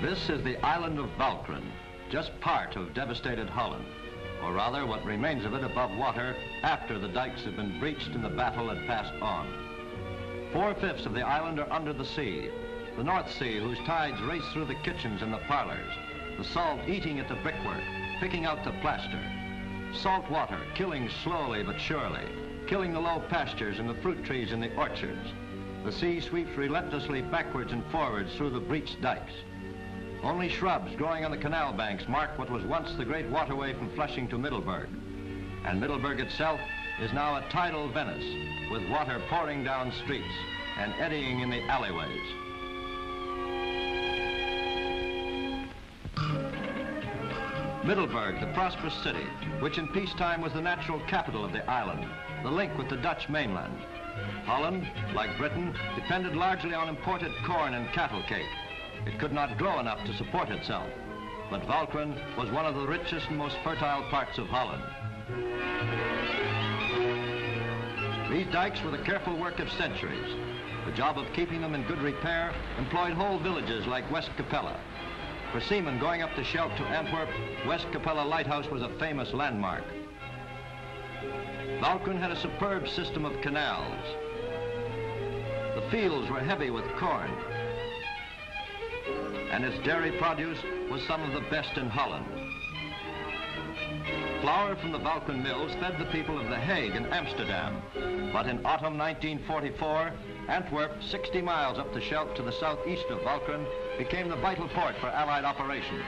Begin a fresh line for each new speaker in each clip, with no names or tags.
This is the island of Walcheren, just part of devastated Holland, or rather what remains of it above water after the dikes have been breached and the battle had passed on. 4/5 of the island are under the sea, the North Sea whose tides race through the kitchens and the parlors, the salt eating at the brickwork, picking out the plaster. Salt water killing slowly but surely, killing the low pastures and the fruit trees in the orchards. The sea sweeps relentlessly backwards and forwards through the breached dikes. Only shrubs growing on the canal banks mark what was once the great waterway from Flushing to Middelburg. And Middelburg itself is now a tidal Venice, with water pouring down streets and eddying in the alleyways. Middelburg, the prosperous city, which in peacetime was the natural capital of the island, the link with the Dutch mainland. Holland, like Britain, depended largely on imported corn and cattle cake. It could not grow enough to support itself, but Walcheren was one of the richest and most fertile parts of Holland. These dikes were the careful work of centuries. The job of keeping them in good repair employed whole villages like West Capella. For seamen going up the Scheldt to Antwerp, West Capella Lighthouse was a famous landmark. Walcheren had a superb system of canals. The fields were heavy with corn, and its dairy produce was some of the best in Holland. Flour from the Walcheren mills fed the people of The Hague and Amsterdam, but in autumn 1944, Antwerp, 60 miles up the Scheldt to the southeast of Walcheren, became the vital port for Allied operations.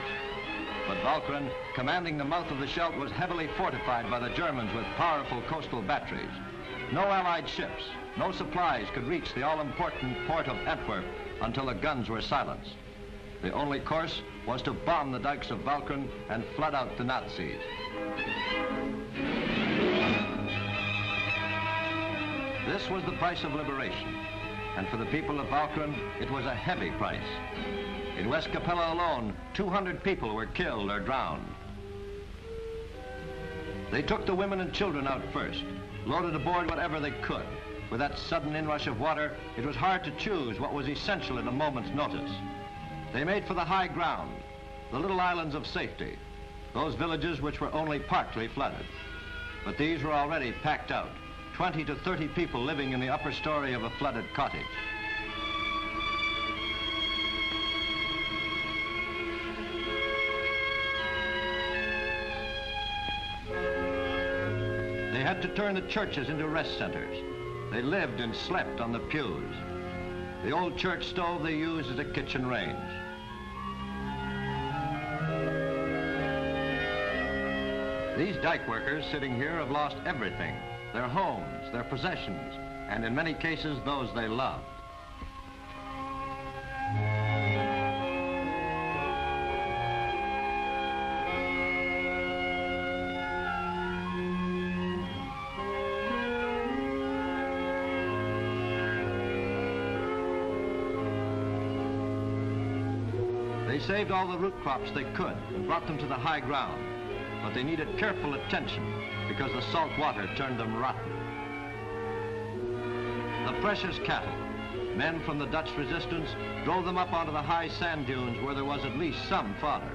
But Walcheren, commanding the mouth of the Scheldt, was heavily fortified by the Germans with powerful coastal batteries. No Allied ships, no supplies could reach the all-important port of Antwerp until the guns were silenced. The only course was to bomb the dikes of Walcheren and flood out the Nazis. This was the price of liberation, and for the people of Walcheren, it was a heavy price. In West Capella alone, 200 people were killed or drowned. They took the women and children out first, loaded aboard whatever they could. With that sudden inrush of water, it was hard to choose what was essential at a moment's notice. They made for the high ground, the little islands of safety, those villages which were only partly flooded. But these were already packed out, 20 to 30 people living in the upper story of a flooded cottage. They had to turn the churches into rest centers. They lived and slept on the pews. The old church stove they used as a kitchen range. These dike workers sitting here have lost everything, their homes, their possessions, and in many cases, those they loved. They saved all the root crops they could and brought them to the high ground, but they needed careful attention because the salt water turned them rotten. The precious cattle, men from the Dutch resistance drove them up onto the high sand dunes where there was at least some fodder,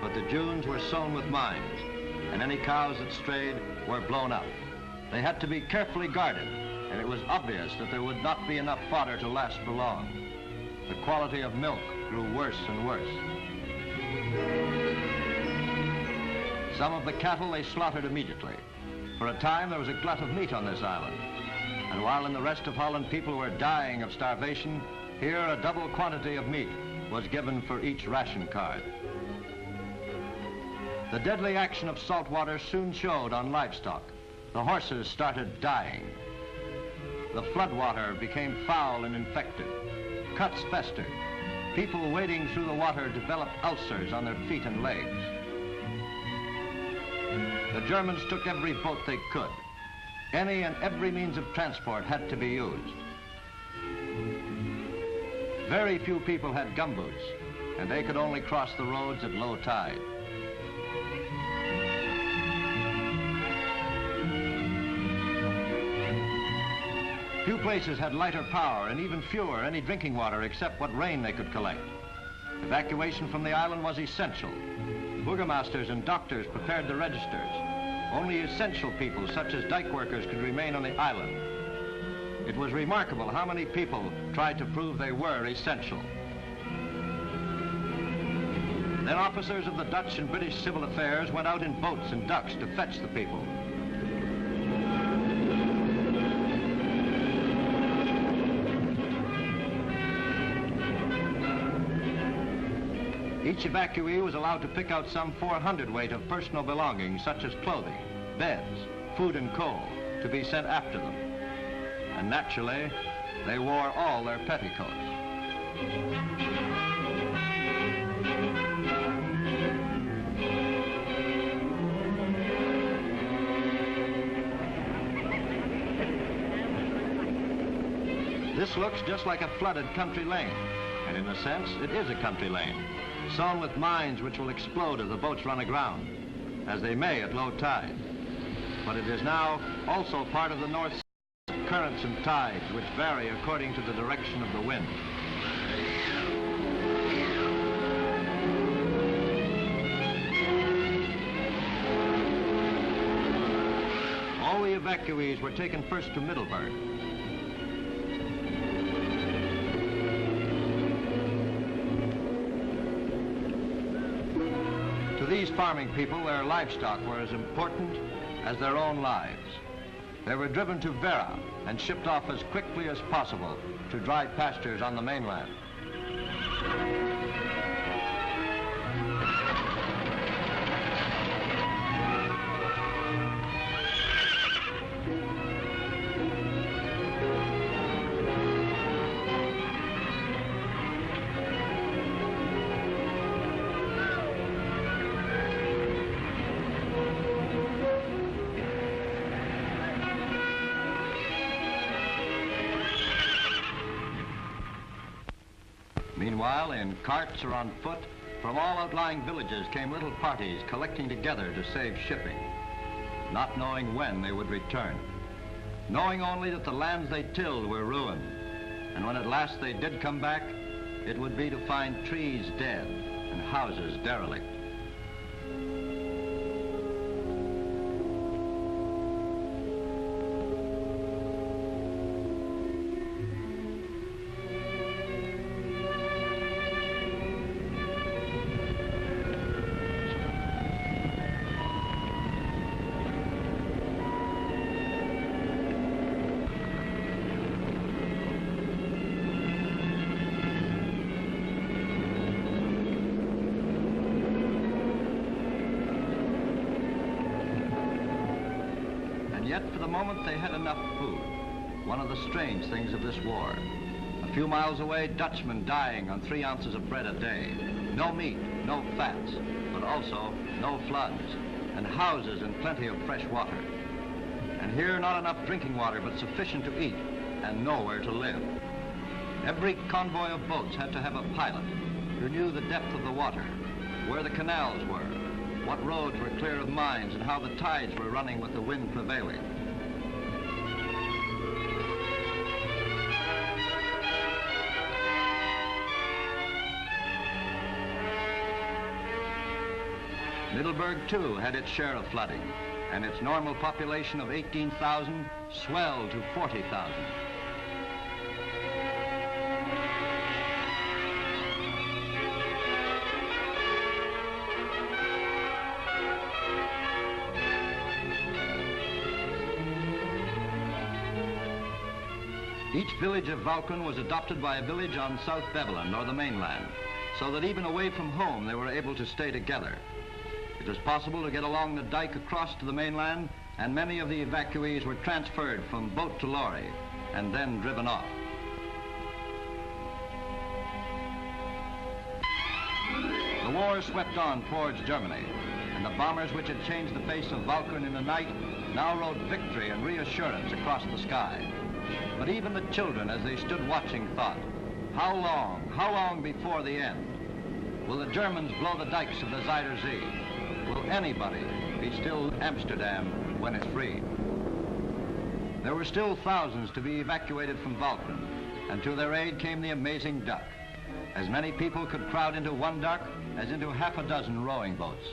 but the dunes were sown with mines, and any cows that strayed were blown up. They had to be carefully guarded, and it was obvious that there would not be enough fodder to last for long. The quality of milk grew worse and worse. Some of the cattle they slaughtered immediately. For a time, there was a glut of meat on this island. And while in the rest of Holland people were dying of starvation, here a double quantity of meat was given for each ration card. The deadly action of salt water soon showed on livestock. The horses started dying. The flood water became foul and infected. Cuts festered. People wading through the water developed ulcers on their feet and legs. The Germans took every boat they could. Any and every means of transport had to be used. Very few people had gumboots, and they could only cross the roads at low tide. Few places had lighter power and even fewer any drinking water except what rain they could collect. Evacuation from the island was essential. Burgomasters and doctors prepared the registers. Only essential people, such as dyke workers, could remain on the island. It was remarkable how many people tried to prove they were essential. Then officers of the Dutch and British civil affairs went out in boats and ducks to fetch the people. Each evacuee was allowed to pick out some 400 weight of personal belongings, such as clothing, beds, food and coal, to be sent after them. And naturally, they wore all their petticoats. This looks just like a flooded country lane, and in a sense, it is a country lane, sown with mines which will explode if the boats run aground, as they may at low tide. But it is now also part of the North Sea currents and tides, which vary according to the direction of the wind. All the evacuees were taken first to Middelburg. To these farming people, their livestock were as important as their own lives. They were driven to Vera and shipped off as quickly as possible to dry pastures on the mainland. Meanwhile, in carts or on foot, from all outlying villages came little parties collecting together to save shipping, not knowing when they would return, knowing only that the lands they tilled were ruined, and when at last they did come back, it would be to find trees dead and houses derelict. Yet for the moment they had enough food, one of the strange things of this war. A few miles away, Dutchmen dying on 3 ounces of bread a day. No meat, no fats, but also no floods, and houses and plenty of fresh water. And here not enough drinking water, but sufficient to eat, and nowhere to live. Every convoy of boats had to have a pilot who knew the depth of the water, where the canals were, what roads were clear of mines, and how the tides were running with the wind prevailing. Middelburg, too, had its share of flooding, and its normal population of 18,000 swelled to 40,000. Each village of Walcheren was adopted by a village on South Beveland, or the mainland, so that even away from home they were able to stay together. It was possible to get along the dike across to the mainland, and many of the evacuees were transferred from boat to lorry and then driven off. The war swept on towards Germany, and the bombers which had changed the face of Walcheren in the night now rode victory and reassurance across the sky. But even the children, as they stood watching, thought, how long before the end? Will the Germans blow the dikes of the Zuider Zee? Will anybody be still Amsterdam when it's free? There were still thousands to be evacuated from Walcheren, and to their aid came the amazing duck. As many people could crowd into one dock as into half a dozen rowing boats.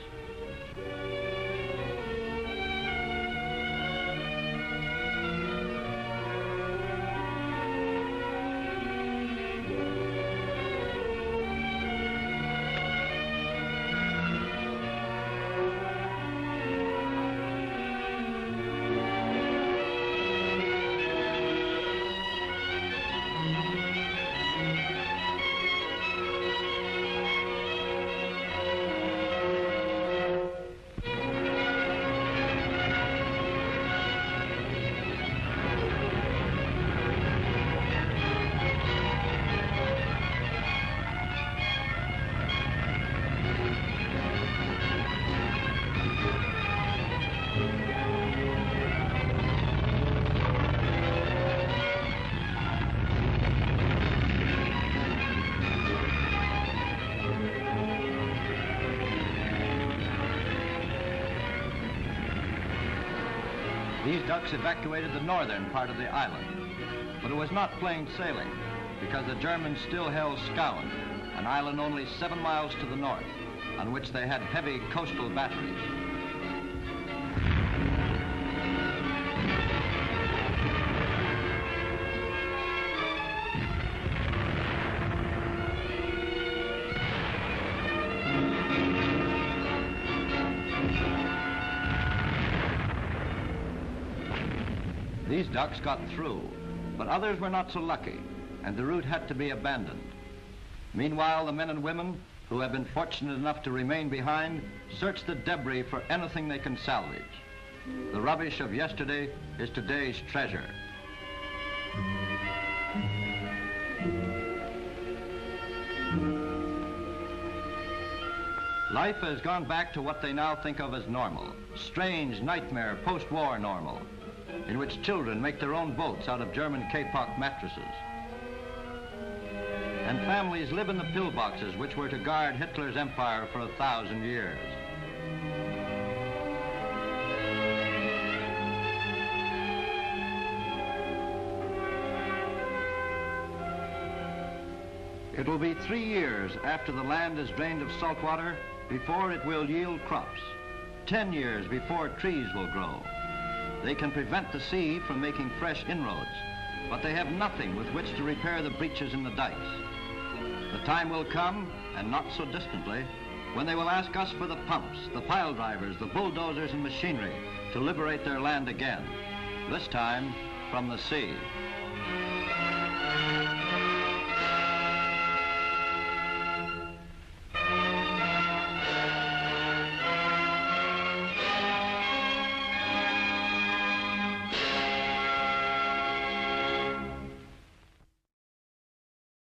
These ducks evacuated the northern part of the island, but it was not plain sailing because the Germans still held Scowen, an island only 7 miles to the north, on which they had heavy coastal batteries. These ducks got through, but others were not so lucky, and the route had to be abandoned. Meanwhile, the men and women who have been fortunate enough to remain behind search the debris for anything they can salvage. The rubbish of yesterday is today's treasure. Life has gone back to what they now think of as normal, strange nightmare post-war normal, in which children make their own boats out of German kapok mattresses. And families live in the pillboxes which were to guard Hitler's empire for 1,000 years. It will be 3 years after the land is drained of salt water before it will yield crops. 10 years before trees will grow. They can prevent the sea from making fresh inroads, but they have nothing with which to repair the breaches in the dikes. The time will come, and not so distantly, when they will ask us for the pumps, the pile drivers, the bulldozers and machinery to liberate their land again, this time from the sea.